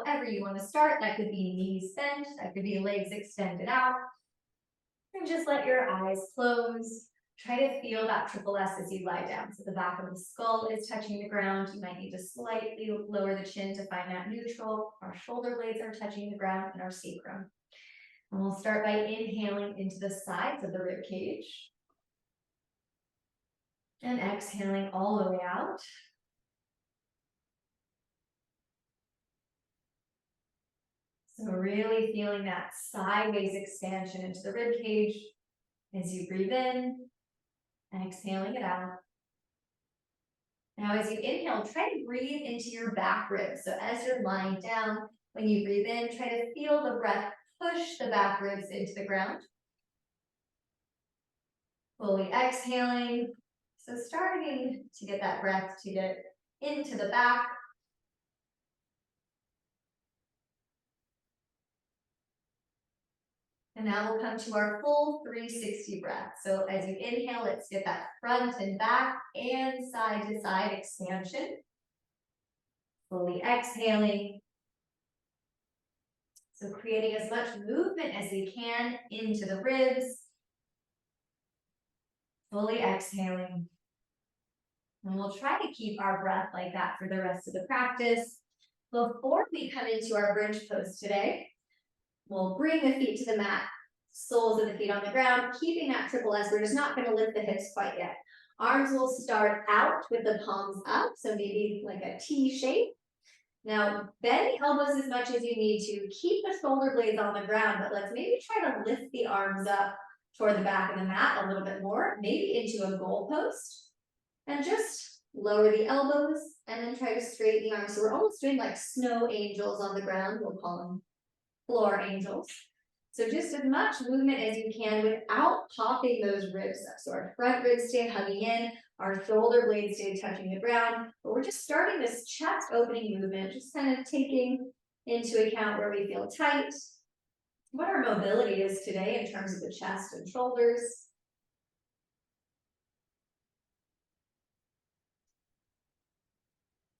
however you want to start. That could be knees bent, that could be legs extended out. And just let your eyes close. Try to feel that triple S as you lie down. So the back of the skull is touching the ground. You might need to slightly lower the chin to find that neutral. Our shoulder blades are touching the ground and our sacrum. And we'll start by inhaling into the sides of the rib cage. And exhaling all the way out. So really feeling that sideways expansion into the rib cage as you breathe in, and exhaling it out. Now, as you inhale, try to breathe into your back ribs. So as you're lying down, when you breathe in, try to feel the breath push the back ribs into the ground. Fully exhaling. So starting to get that breath to get into the back. And now we'll come to our full 360 breath. So as you inhale, let's get that front and back and side to side expansion. Fully exhaling. So creating as much movement as we can into the ribs. Fully exhaling. And we'll try to keep our breath like that for the rest of the practice. Before we come into our bridge pose today, we'll bring the feet to the mat, soles of the feet on the ground, keeping that triple S. We're just not going to lift the hips quite yet. Arms will start out with the palms up, so maybe like a T shape. Now, bend the elbows as much as you need to. Keep the shoulder blades on the ground, but let's maybe try to lift the arms up toward the back of the mat a little bit more, maybe into a goal post. And just lower the elbows and then try to straighten the arms. So we're almost doing like snow angels on the ground. We'll call them floor angels. So just as much movement as you can without popping those ribs up. So our front ribs stay hugging in, our shoulder blades stay touching the ground, but we're just starting this chest opening movement, just kind of taking into account where we feel tight, what our mobility is today in terms of the chest and shoulders.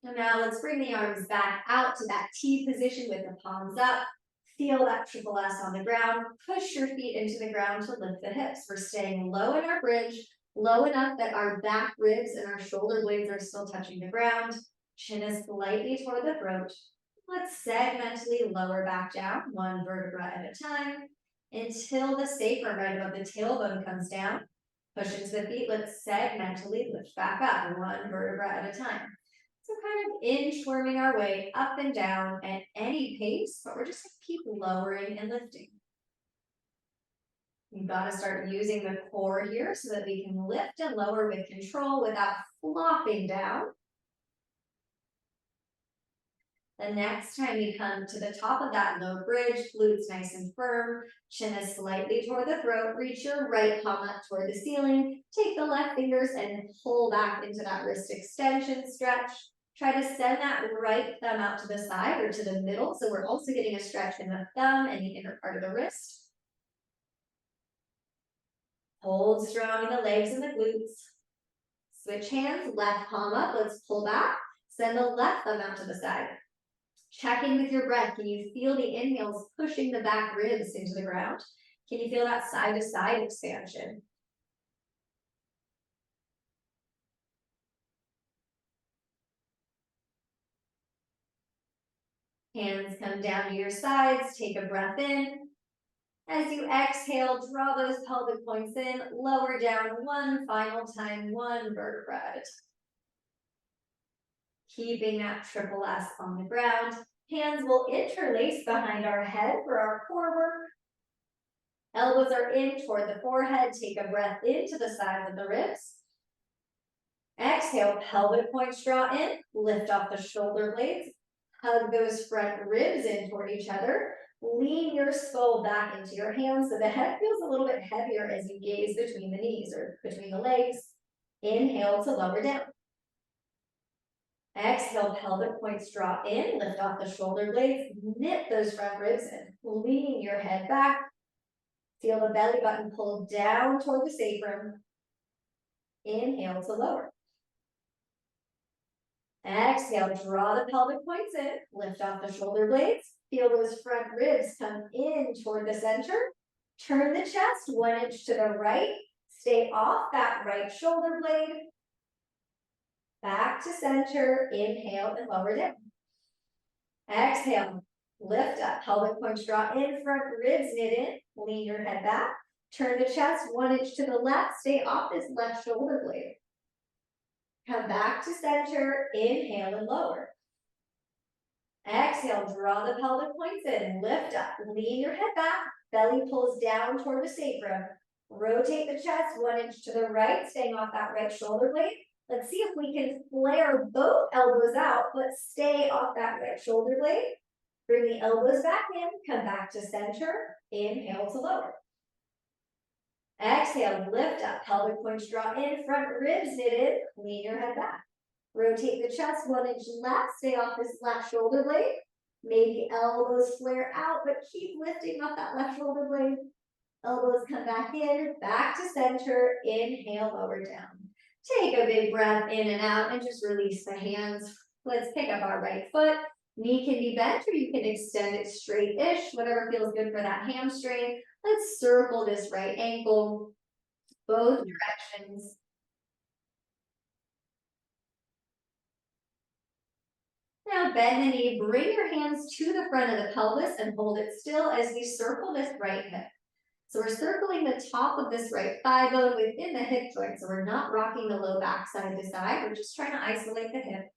And now let's bring the arms back out to that T position with the palms up. Feel that triple S on the ground. Push your feet into the ground to lift the hips. We're staying low in our bridge, low enough that our back ribs and our shoulder blades are still touching the ground. Chin is slightly toward the throat. Let's segmentally lower back down, one vertebra at a time, until the sacrum right above the tailbone comes down. Push into the feet. Let's segmentally lift back up, one vertebra at a time. So kind of inchworming our way up and down at any pace, but we're just going to keep lowering and lifting. You've got to start using the core here so that we can lift and lower with control without flopping down. The next time you come to the top of that low bridge, glutes nice and firm, chin is slightly toward the throat, reach your right palm up toward the ceiling, take the left fingers and pull back into that wrist extension stretch. Try to send that right thumb out to the side or to the middle, so we're also getting a stretch in the thumb and the inner part of the wrist. Hold strong in the legs and the glutes. Switch hands, left palm up, let's pull back. Send the left thumb out to the side. Check in with your breath. Can you feel the inhales pushing the back ribs into the ground? Can you feel that side to side expansion? Hands come down to your sides, take a breath in. As you exhale, draw those pelvic points in, lower down one final time, one vertebra at a time. Keeping that triple S on the ground. Hands will interlace behind our head for our core work. Elbows are in toward the forehead. Take a breath into the sides of the ribs. Exhale, pelvic points draw in, lift off the shoulder blades. Hug those front ribs in toward each other. Lean your skull back into your hands so the head feels a little bit heavier as you gaze between the knees or between the legs. Inhale to lower down. Exhale, pelvic points draw in, lift off the shoulder blades, knit those front ribs in. Lean your head back. Feel the belly button pull down toward the sacrum. Inhale to lower. Exhale, draw the pelvic points in, lift off the shoulder blades, feel those front ribs come in toward the center, turn the chest 1 inch to the right, stay off that right shoulder blade, back to center, inhale and lower down. Exhale, lift up, pelvic points draw in, front ribs knit in, lean your head back, turn the chest 1 inch to the left, stay off this left shoulder blade. Come back to center, inhale and lower. Exhale, draw the pelvic points in, lift up, lean your head back, belly pulls down toward the sacrum. Rotate the chest 1 inch to the right, staying off that right shoulder blade. Let's see if we can flare both elbows out, but stay off that right shoulder blade. Bring the elbows back in, come back to center, inhale to lower. Exhale, lift up, pelvic points draw in, front ribs knit in, lean your head back. Rotate the chest 1 inch left, stay off this left shoulder blade. Maybe elbows flare out, but keep lifting off that left shoulder blade. Elbows come back in, back to center, inhale, lower down. Take a big breath in and out and just release the hands. Let's pick up our right foot. Knee can be bent or you can extend it straight-ish, whatever feels good for that hamstring. Let's circle this right ankle, both directions. Now bend the knee, bring your hands to the front of the pelvis and hold it still as we circle this right hip. So we're circling the top of this right thigh bone within the hip joint. So we're not rocking the low back side to side. We're just trying to isolate the hip.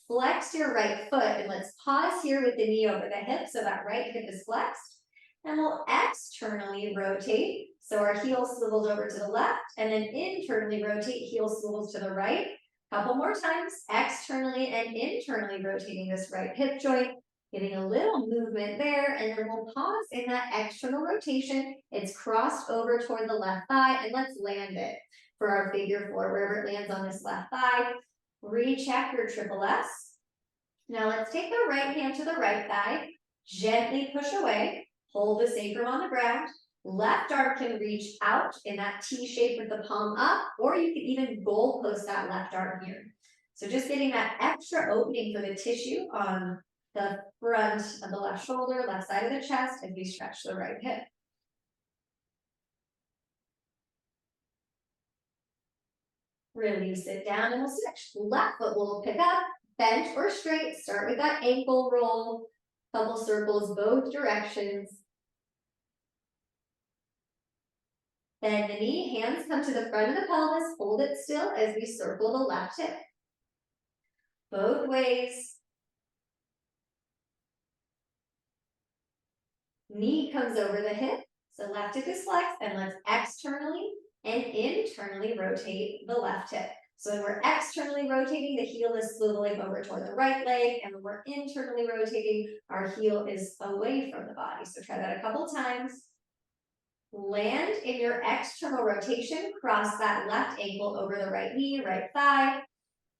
Flex your right foot and let's pause here with the knee over the hip so that right hip is flexed. And we'll externally rotate. So our heel swivels over to the left and then internally rotate, heel swivels to the right. Couple more times, externally and internally rotating this right hip joint. Getting a little movement there, and then we'll pause in that external rotation. It's crossed over toward the left thigh, and let's land it for our figure four, wherever it lands on this left thigh. Recheck your triple S. Now let's take the right hand to the right thigh, gently push away, hold the sacrum on the ground. Left arm can reach out in that T shape with the palm up, or you can even goal post that left arm here. So just getting that extra opening for the tissue on the front of the left shoulder, left side of the chest, as we stretch the right hip. Release it down and we'll switch. Left foot will pick up, bent or straight. Start with that ankle roll. Couple circles both directions. Bend the knee, hands come to the front of the pelvis. Hold it still as we circle the left hip. Both ways. Knee comes over the hip, so left hip is flexed, and let's externally and internally rotate the left hip. So when we're externally rotating, the heel is swiveling over toward the right leg, and when we're internally rotating, our heel is away from the body. So try that a couple times. Land in your external rotation, cross that left ankle over the right knee, right thigh.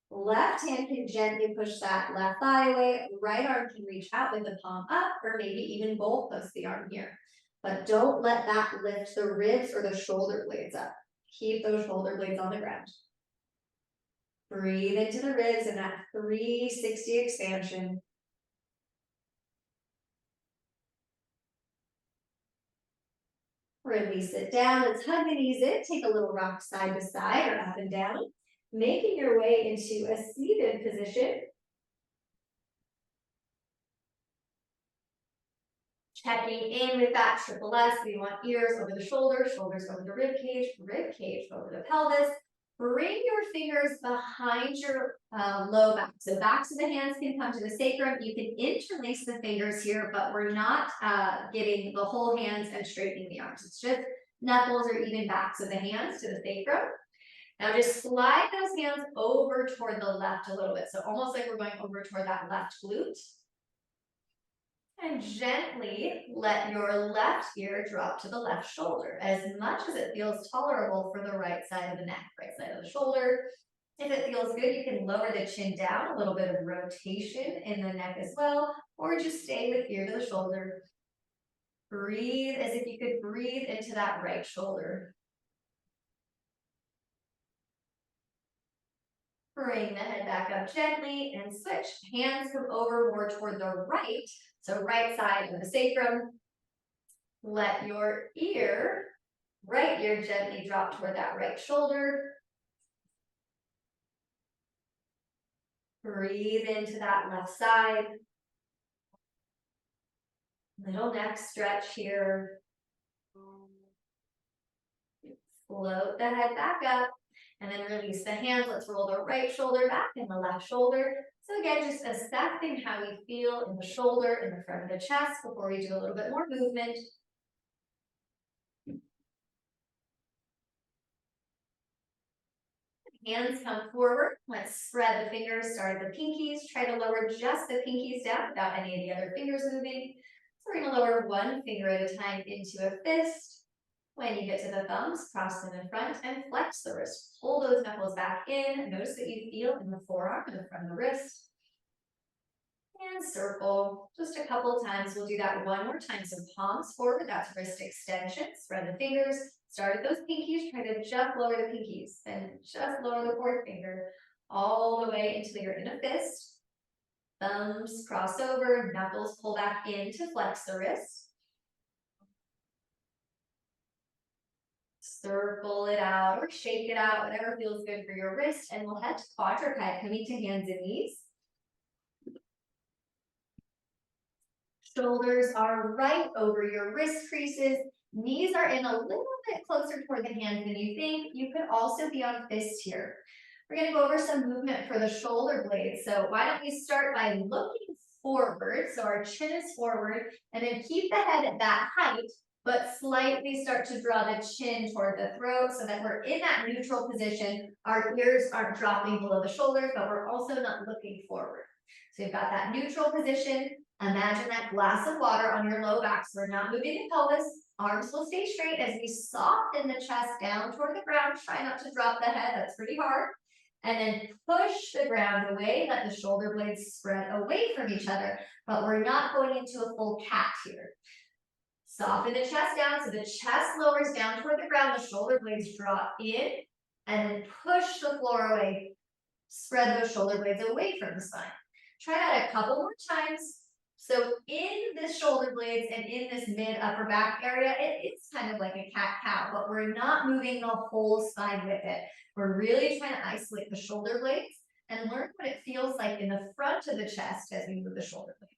Left hand can gently push that left thigh away. Right arm can reach out with the palm up or maybe even goal post the arm here. But don't let that lift the ribs or the shoulder blades up. Keep those shoulder blades on the ground. Breathe into the ribs in that 360 expansion. Release it down. Let's hug the knees in. Take a little rock side to side or up and down. Making your way into a seated position. Checking in with that triple S. We want ears over the shoulders, shoulders over the rib cage over the pelvis. Bring your fingers behind your low back. So backs of the hands can come to the sacrum. You can interlace the fingers here, but we're not getting the whole hands and straightening the arms. It's just knuckles or even backs of the hands to the sacrum. Now just slide those hands over toward the left a little bit. So almost like we're going over toward that left glute. And gently let your left ear drop to the left shoulder as much as it feels tolerable for the right side of the neck, right side of the shoulder. If it feels good, you can lower the chin down, a little bit of rotation in the neck as well, or just stay with ear to the shoulder. Breathe as if you could breathe into that right shoulder. Bring the head back up gently and switch. Hands come over more toward the right, so right side of the sacrum. Let your right ear gently drop toward that right shoulder. Breathe into that left side. Little neck stretch here. Float the head back up and then release the hands. Let's roll the right shoulder back and the left shoulder. So again, just assessing how we feel in the shoulder, in the front of the chest before we do a little bit more movement. Hands come forward. Let's spread the fingers, start at the pinkies. Try to lower just the pinkies down without any of the other fingers moving. So we're going to lower one finger at a time into a fist. When you get to the thumbs, cross them in front and flex the wrist. Pull those knuckles back in. Notice what you feel in the forearm and the front of the wrist. And circle. Just a couple times. We'll do that one more time. So palms forward. That's wrist extension. Spread the fingers. Start at those pinkies. Try to just lower the pinkies. And just lower the fourth finger all the way until you're in a fist. Thumbs cross over. Knuckles pull back in to flex the wrist. Circle it out or shake it out, whatever feels good for your wrist. And we'll head to quadruped, coming to hands and knees. Shoulders are right over your wrist creases. Knees are in a little bit closer toward the hands than you think. You could also be on fist here. We're going to go over some movement for the shoulder blades. So why don't we start by looking forward. So our chin is forward, and then keep the head at that height, but slightly start to draw the chin toward the throat so that we're in that neutral position. Our ears aren't dropping below the shoulders, but we're also not looking forward. So you've got that neutral position. Imagine that glass of water on your low back. So we're not moving the pelvis. Arms will stay straight as we soften the chest down toward the ground. Try not to drop the head. That's pretty hard. And then push the ground away. Let the shoulder blades spread away from each other. But we're not going into a full cat here. Soften the chest down so the chest lowers down toward the ground. The shoulder blades draw in. And then push the floor away. Spread those shoulder blades away from the spine. Try that a couple more times. So in the shoulder blades and in this mid-upper back area, it's kind of like a cat-cow, but we're not moving the whole spine with it. We're really trying to isolate the shoulder blades and learn what it feels like in the front of the chest as we move the shoulder blades.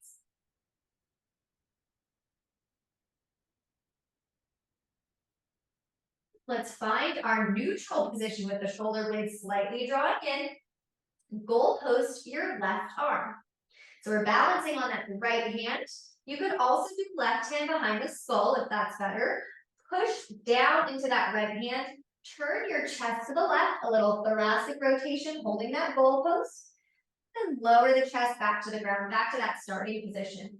Let's find our neutral position with the shoulder blades slightly drawing in. Goalpost your left arm. So we're balancing on that right hand. You could also do left hand behind the skull if that's better. Push down into that right hand. Turn your chest to the left, a little thoracic rotation, holding that goalpost. And lower the chest back to the ground, back to that starting position.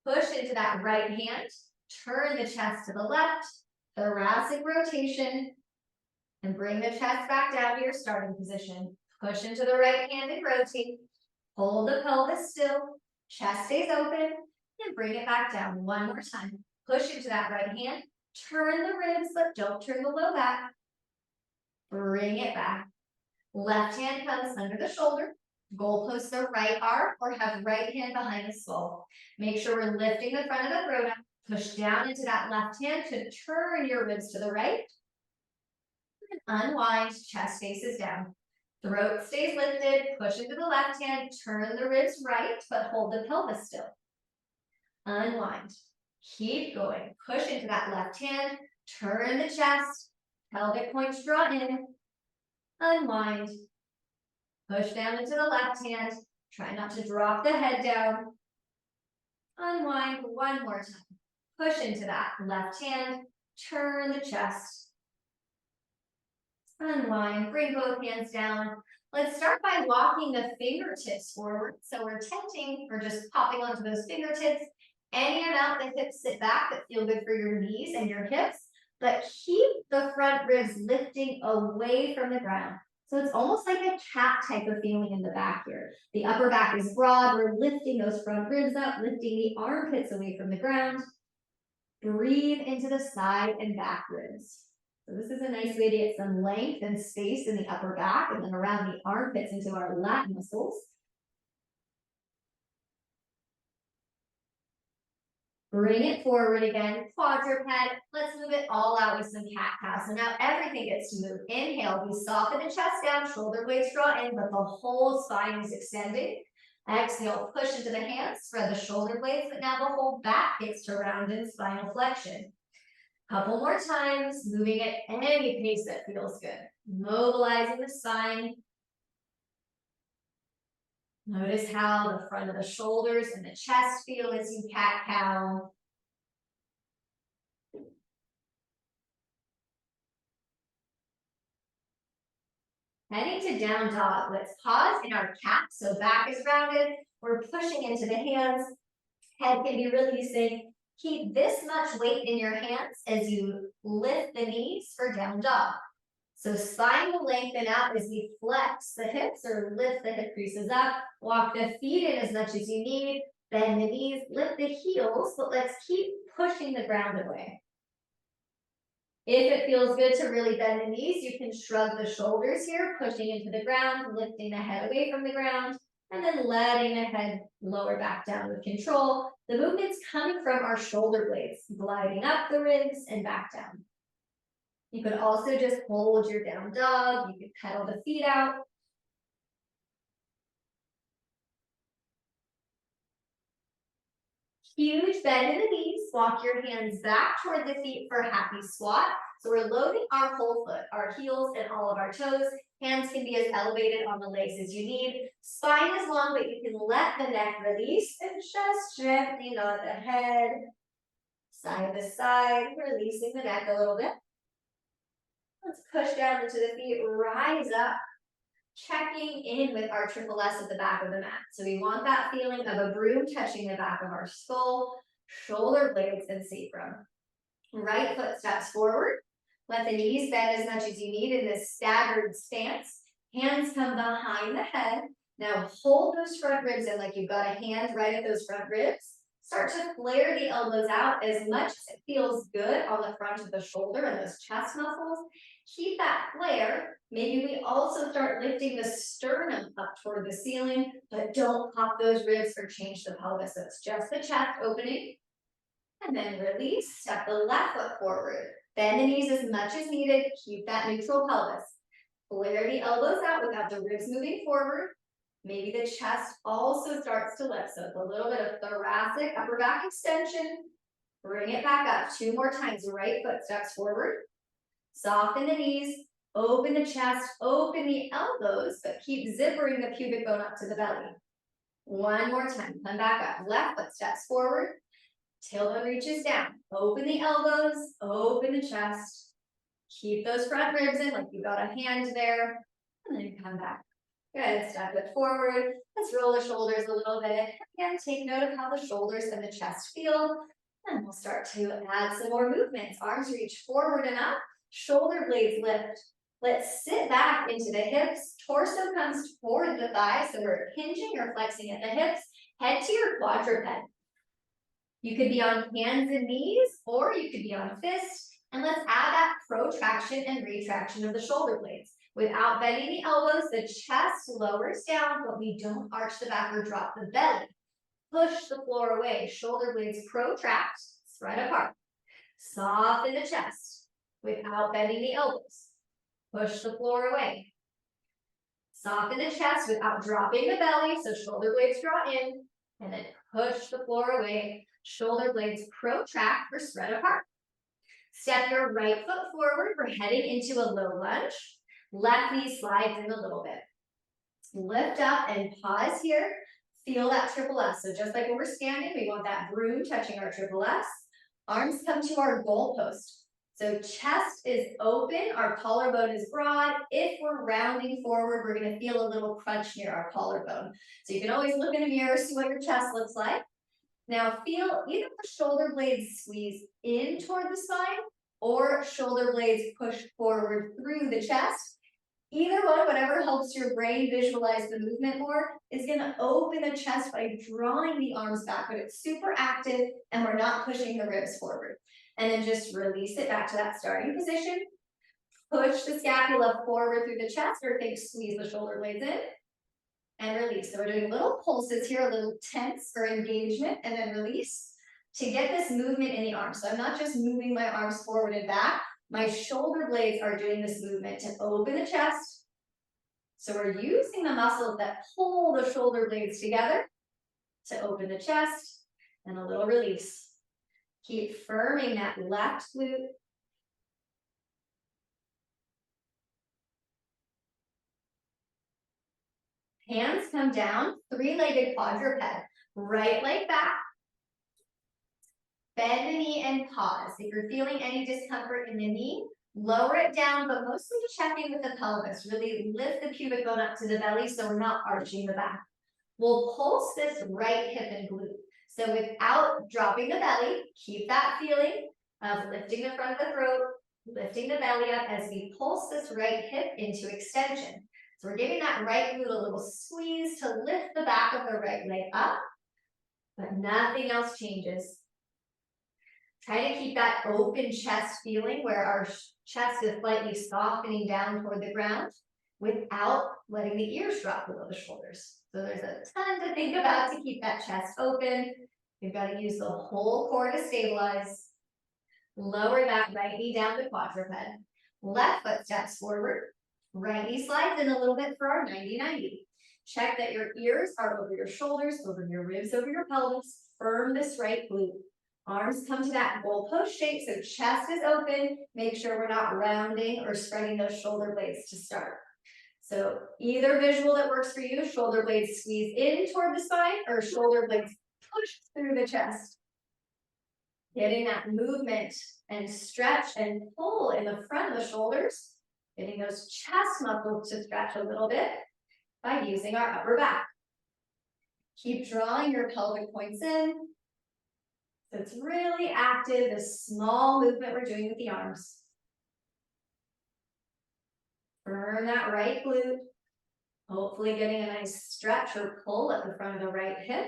Push into that right hand. Turn the chest to the left, thoracic rotation. And bring the chest back down to your starting position. Push into the right hand and rotate. Hold the pelvis still, chest stays open, and bring it back down one more time. Push into that right hand, turn the ribs, but don't turn the low back. Bring it back. Left hand comes under the shoulder. Goalpost the right arm or have right hand behind the skull. Make sure we're lifting the front of the throat up. Push down into that left hand to turn your ribs to the right. And unwind, chest faces down. Throat stays lifted, push into the left hand, turn the ribs right, but hold the pelvis still. Unwind. Keep going. Push into that left hand, turn the chest, pelvic points draw in. Unwind. Push down into the left hand. Try not to drop the head down. Unwind one more time. Push into that left hand, turn the chest. Unwind, bring both hands down. Let's start by walking the fingertips forward. So we're tenting or just popping onto those fingertips. Any amount the hips sit back that feel good for your knees and your hips, but keep the front ribs lifting away from the ground. So it's almost like a cat type of feeling in the back here. The upper back is broad. We're lifting those front ribs up, lifting the armpits away from the ground. Breathe into the side and back ribs. So this is a nice way to get some length and space in the upper back and then around the armpits into our lat muscles. Bring it forward again, quadruped. Let's move it all out with some cat-cow. So now everything gets to move. Inhale, we soften the chest down, shoulder blades draw in, but the whole spine is extending. Exhale, push into the hands, spread the shoulder blades, but now the whole back gets to round in spinal flexion. Couple more times, moving at any pace that feels good. Mobilizing the spine. Notice how the front of the shoulders and the chest feel as you cat-cow. Heading to down dog, let's pause in our cat, so back is rounded. We're pushing into the hands. Head can be releasing. Keep this much weight in your hands as you lift the knees for down dog. So spine will lengthen out as we flex the hips or lift the hip creases up. Walk the feet in as much as you need. Bend the knees, lift the heels, but let's keep pushing the ground away. If it feels good to really bend the knees, you can shrug the shoulders here, pushing into the ground, lifting the head away from the ground, and then letting the head lower back down with control. The movement's coming from our shoulder blades, gliding up the ribs and back down. You could also just hold your down dog. You could pedal the feet out. Huge bend in the knees. Walk your hands back toward the feet for happy squat. So we're loading our whole foot, our heels and all of our toes. Hands can be as elevated on the legs as you need. Spine is long, but you can let the neck release and just gently nod the head side to side, releasing the neck a little bit. Let's push down into the feet, rise up, checking in with our triple S at the back of the mat. So we want that feeling of a broom touching the back of our skull, shoulder blades, and sacrum. Right foot steps forward. Let the knees bend as much as you need in this staggered stance. Hands come behind the head. Now hold those front ribs in like you've got a hand right at those front ribs. Start to flare the elbows out as much as it feels good on the front of the shoulder and those chest muscles. Keep that flare. Maybe we also start lifting the sternum up toward the ceiling, but don't pop those ribs or change the pelvis. So it's just the chest opening. And then release, step the left foot forward. Bend the knees as much as needed. Keep that neutral pelvis. Flare the elbows out without the ribs moving forward. Maybe the chest also starts to lift. So it's a little bit of thoracic, upper back extension. Bring it back up. 2 more times. Right foot steps forward. Soften the knees. Open the chest. Open the elbows, but keep zippering the pubic bone up to the belly. 1 more time. Come back up. Left foot steps forward. Tailbone reaches down. Open the elbows. Open the chest. Keep those front ribs in like you've got a hand there. And then come back. Good, step it forward. Let's roll the shoulders a little bit. Again, take note of how the shoulders and the chest feel. And we'll start to add some more movements. Arms reach forward and up. Shoulder blades lift. Let's sit back into the hips. Torso comes toward the thighs. So we're hinging or flexing at the hips. Head to your quadruped. You could be on hands and knees, or you could be on fists. And let's add that protraction and retraction of the shoulder blades. Without bending the elbows, the chest lowers down, but we don't arch the back or drop the belly. Push the floor away. Shoulder blades protract, spread apart. Soften the chest without bending the elbows. Push the floor away. Soften the chest without dropping the belly, so shoulder blades draw in, and then push the floor away. Shoulder blades protract or spread apart. Step your right foot forward. We're heading into a low lunge. Left knee slides in a little bit. Lift up and pause here. Feel that triple S. So just like when we're standing, we want that broom touching our triple S. Arms come to our goal post. So chest is open, our collarbone is broad. If we're rounding forward, we're going to feel a little crunch near our collarbone. So you can always look in a mirror, see what your chest looks like. Now feel either the shoulder blades squeeze in toward the spine or shoulder blades push forward through the chest. Either one, whatever helps your brain visualize the movement more, is going to open the chest by drawing the arms back, but it's super active and we're not pushing the ribs forward. And then just release it back to that starting position. Push the scapula forward through the chest, or think squeeze the shoulder blades in. And release. So we're doing little pulses here, a little tense or engagement, and then release to get this movement in the arms. So I'm not just moving my arms forward and back. My shoulder blades are doing this movement to open the chest. So we're using the muscles that pull the shoulder blades together to open the chest, and a little release. Keep firming that left glute. Hands come down, three-legged quadruped. Right leg back. Bend the knee and pause. If you're feeling any discomfort in the knee, lower it down, but mostly check in with the pelvis. Really lift the pubic bone up to the belly so we're not arching the back. We'll pulse this right hip and glute. So without dropping the belly, keep that feeling of lifting the front of the throat, lifting the belly up as we pulse this right hip into extension. So we're giving that right glute a little squeeze to lift the back of the right leg up, but nothing else changes. Try to keep that open chest feeling where our chest is slightly softening down toward the ground without letting the ears drop below the shoulders. So there's a ton to think about to keep that chest open. You've got to use the whole core to stabilize. Lower that right knee down to quadruped. Left foot steps forward. Right knee slides in a little bit for our 90-90. Check that your ears are over your shoulders, over your ribs, over your pelvis. Firm this right glute. Arms come to that goalpost shape, so chest is open. Make sure we're not rounding or spreading those shoulder blades to start. So either visual that works for you, shoulder blades squeeze in toward the spine or shoulder blades push through the chest. Getting that movement and stretch and pull in the front of the shoulders. Getting those chest muscles to stretch a little bit by using our upper back. Keep drawing your pelvic points in. So it's really active, this small movement we're doing with the arms. Firm that right glute. Hopefully getting a nice stretch or pull at the front of the right hip.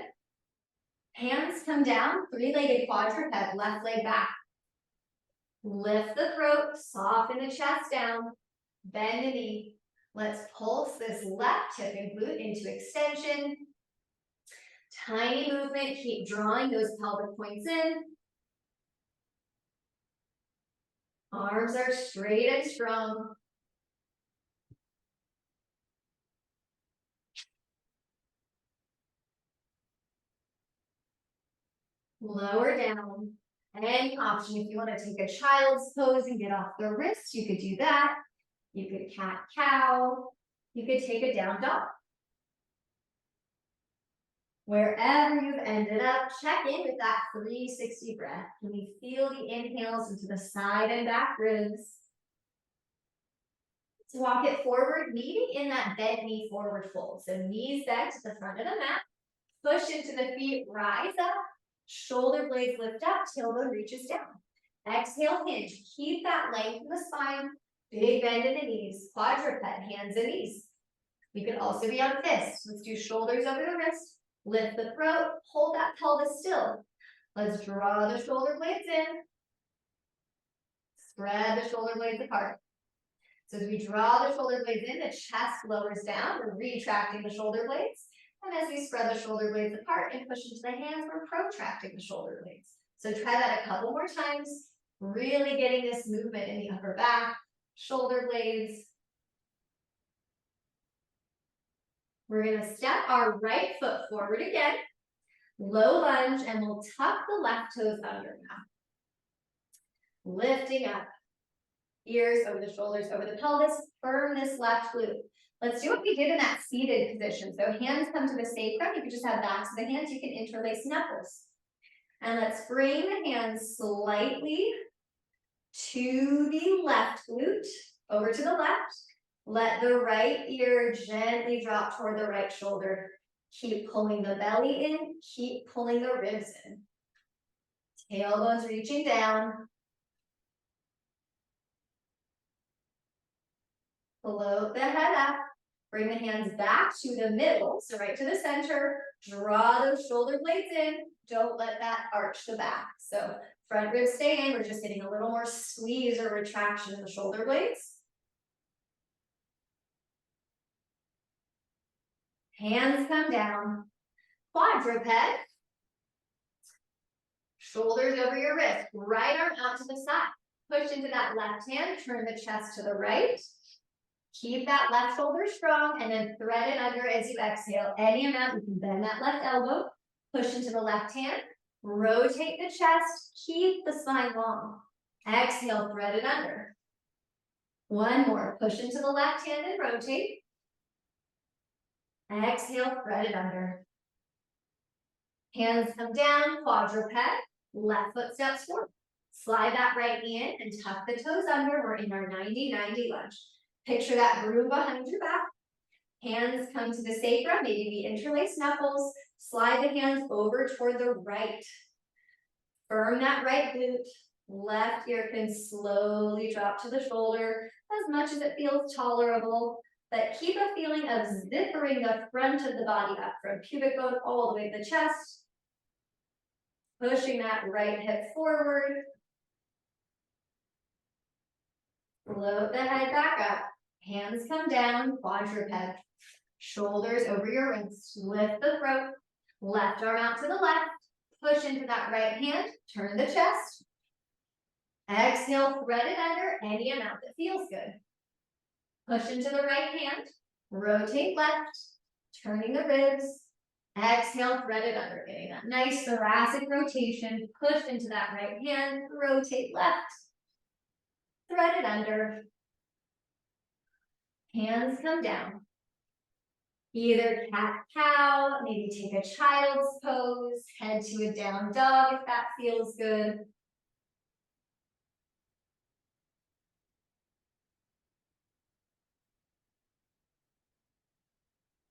Hands come down, three-legged quadruped, left leg back. Lift the throat, soften the chest down, bend the knee. Let's pulse this left hip and glute into extension. Tiny movement, keep drawing those pelvic points in. Arms are straight and strong. Lower down. Any option, if you want to take a child's pose and get off the wrist, you could do that. You could cat-cow. You could take a down dog. Wherever you've ended up, check in with that 360 breath. Can we feel the inhales into the side and back ribs? To walk it forward, meeting in that bent knee forward fold. So knees bent to the front of the mat. Push into the feet, rise up. Shoulder blades lift up, tailbone reaches down. Exhale, hinge. Keep that length in the spine. Big bend in the knees. Quadruped, hands and knees. We could also be on fists. Let's do shoulders over the wrist. Lift the throat. Hold that pelvis still. Let's draw the shoulder blades in. Spread the shoulder blades apart. So as we draw the shoulder blades in, the chest lowers down. We're retracting the shoulder blades. And as we spread the shoulder blades apart and push into the hands, we're protracting the shoulder blades. So try that a couple more times, really getting this movement in the upper back, shoulder blades. We're going to step our right foot forward again, low lunge, and we'll tuck the left toes under now. Lifting up, ears over the shoulders, over the pelvis, firm this left glute. Let's do what we did in that seated position. So hands come to the sacrum. You can just have backs of the hands. You can interlace knuckles. And let's bring the hands slightly to the left glute, over to the left. Let the right ear gently drop toward the right shoulder. Keep pulling the belly in. Keep pulling the ribs in. Tailbones reaching down. Float the head up. Bring the hands back to the middle, so right to the center. Draw those shoulder blades in. Don't let that arch the back. So front ribs stay in. We're just getting a little more squeeze or retraction in the shoulder blades. Hands come down. Quadruped. Shoulders over your wrist. Right arm out to the side. Push into that left hand. Turn the chest to the right. Keep that left shoulder strong and then thread it under as you exhale. Any amount, you can bend that left elbow. Push into the left hand. Rotate the chest. Keep the spine long. Exhale, thread it under. One more. Push into the left hand and rotate. Exhale, thread it under. Hands come down, quadruped. Left foot steps forward. Slide that right knee in and tuck the toes under. We're in our 90-90 lunge. Picture that groove behind your back. Hands come to the sacrum, maybe the interlaced knuckles. Slide the hands over toward the right. Firm that right glute. Left ear can slowly drop to the shoulder as much as it feels tolerable. But keep a feeling of zippering the front of the body up from pubic bone all the way to the chest. Pushing that right hip forward. Float the head back up. Hands come down, quadruped. Shoulders over your wrists. Lift the throat. Left arm out to the left. Push into that right hand. Turn the chest. Exhale, thread it under any amount that feels good. Push into the right hand. Rotate left. Turning the ribs. Exhale, thread it under. Getting that nice thoracic rotation. Push into that right hand. Rotate left. Thread it under. Hands come down. Either cat-cow, maybe take a child's pose, head to a down dog if that feels good.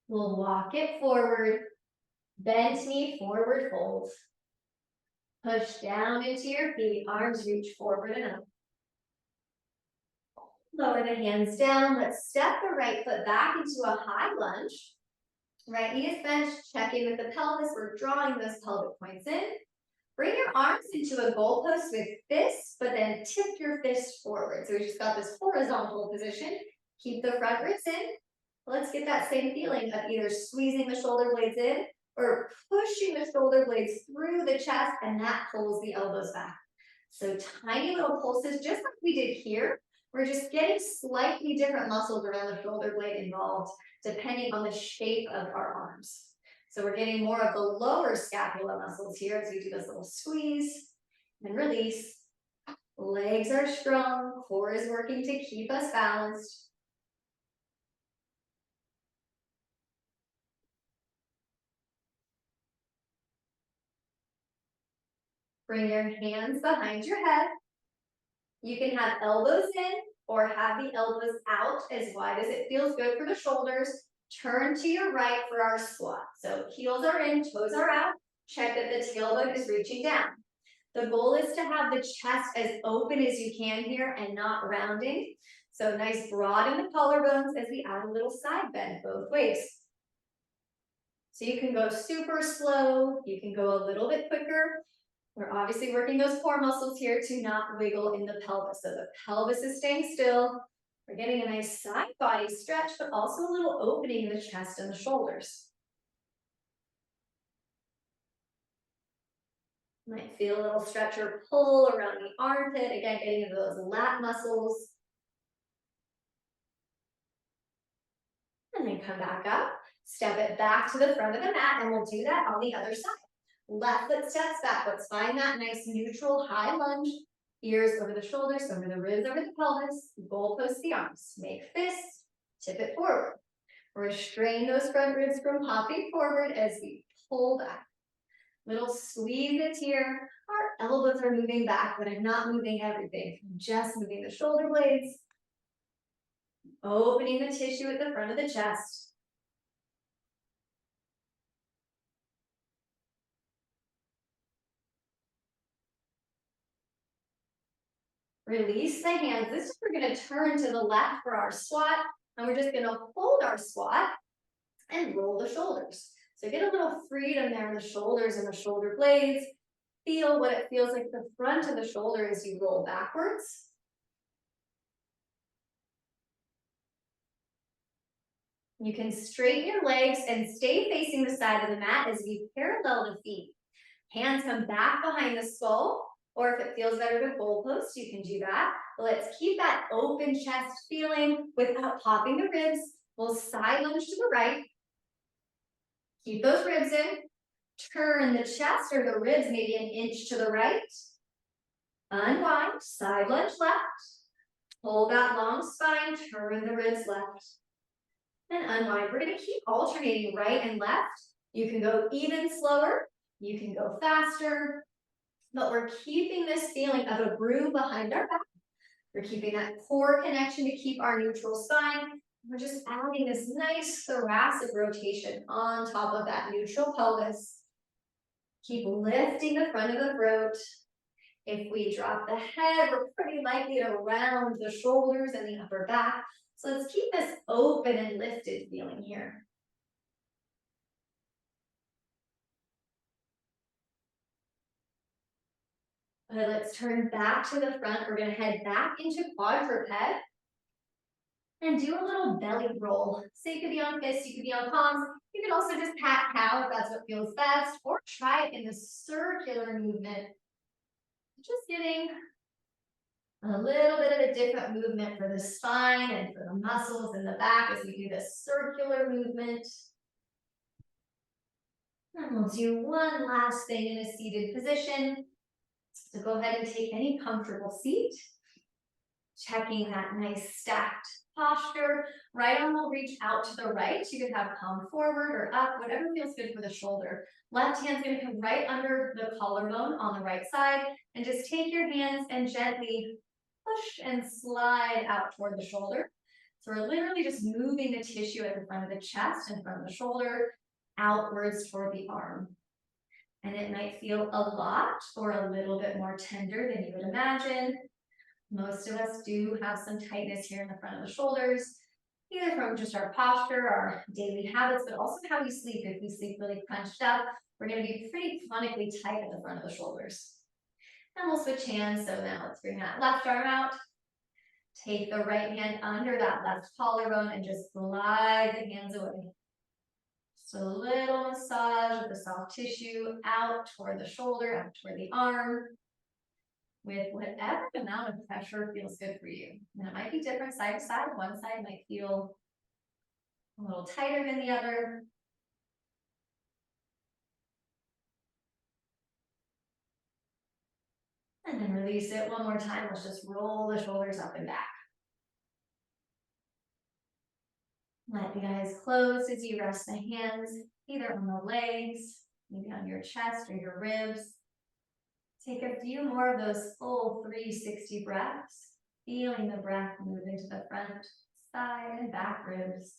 We'll walk it forward, bent knee forward fold. Push down into your feet, arms reach forward and up. Lower the hands down. Let's step the right foot back into a high lunge. Right knee is bent, check in with the pelvis. We're drawing those pelvic points in. Bring your arms into a goalpost with fists, but then tip your fist forward. So we just got this horizontal position. Keep the front ribs in. Let's get that same feeling of either squeezing the shoulder blades in or pushing the shoulder blades through the chest, and that pulls the elbows back. So tiny little pulses, just like we did here. We're just getting slightly different muscles around the shoulder blade involved, depending on the shape of our arms. So we're getting more of the lower scapula muscles here as we do this little squeeze and release. Legs are strong, core is working to keep us balanced. Bring your hands behind your head. You can have elbows in or have the elbows out as wide as it feels good for the shoulders. Turn to your right for our squat. So heels are in, toes are out. Check that the tailbone is reaching down. The goal is to have the chest as open as you can here and not rounding. So nice broad in the collarbones as we add a little side bend both ways. So you can go super slow. You can go a little bit quicker. We're obviously working those core muscles here to not wiggle in the pelvis. So the pelvis is staying still. We're getting a nice side body stretch, but also a little opening in the chest and the shoulders. Might feel a little stretch or pull around the armpit. Again, getting into those lat muscles. And then come back up. Step it back to the front of the mat, and we'll do that on the other side. Left foot steps back. Let's find that nice neutral high lunge. Ears over the shoulders, over the ribs, over the pelvis. Goalpost the arms. Make fists. Tip it forward. Restrain those front ribs from popping forward as we pull back. Little squeeze it here. Our elbows are moving back, but I'm not moving everything. I'm just moving the shoulder blades. Opening the tissue at the front of the chest. Release the hands. This is we're going to turn to the left for our squat, and we're just going to hold our squat and roll the shoulders. So get a little freedom there in the shoulders and the shoulder blades. Feel what it feels like the front of the shoulder as you roll backwards. You can straighten your legs and stay facing the side of the mat as we parallel the feet. Hands come back behind the skull, or if it feels better to goalpost, you can do that. But let's keep that open chest feeling without popping the ribs. We'll side lunge to the right. Keep those ribs in. Turn the chest or the ribs maybe an inch to the right. Unwind, side lunge left. Hold that long spine, turn the ribs left. And unwind. We're going to keep alternating right and left. You can go even slower. You can go faster. But we're keeping this feeling of a broom behind our back. We're keeping that core connection to keep our neutral spine. We're just adding this nice thoracic rotation on top of that neutral pelvis. Keep lifting the front of the throat. If we drop the head, we're pretty likely to round the shoulders and the upper back. So let's keep this open and lifted feeling here. Okay, let's turn back to the front. We're going to head back into quadruped and do a little belly roll. So you could be on fists, you could be on palms. You could also just pat cow if that's what feels best, or try it in the circular movement. Just getting a little bit of a different movement for the spine and for the muscles in the back as we do this circular movement. And we'll do one last thing in a seated position. So go ahead and take any comfortable seat. Checking that nice stacked posture. Right arm will reach out to the right. You could have palm forward or up, whatever feels good for the shoulder. Left hand's going to come right under the collarbone on the right side. And just take your hands and gently push and slide out toward the shoulder. So we're literally just moving the tissue at the front of the chest and front of the shoulder outwards toward the arm. And it might feel a lot or a little bit more tender than you would imagine. Most of us do have some tightness here in the front of the shoulders, either from just our posture, our daily habits, but also how we sleep. If we sleep really crunched up, we're going to be pretty chronically tight at the front of the shoulders. And we'll switch hands. So now let's bring that left arm out. Take the right hand under that left collarbone and just glide the hands away. Just a little massage of the soft tissue out toward the shoulder, out toward the arm, with whatever amount of pressure feels good for you. And it might be different side to side. One side might feel a little tighter than the other. And then release it one more time. Let's just roll the shoulders up and back. Let the eyes close as you rest the hands either on the legs, maybe on your chest or your ribs. Take a few more of those full 360 breaths, feeling the breath move into the front, side, and back ribs.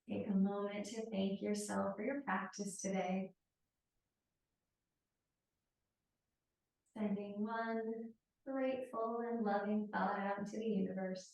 Take a moment to thank yourself for your practice today. Sending one grateful and loving thought out into the universe.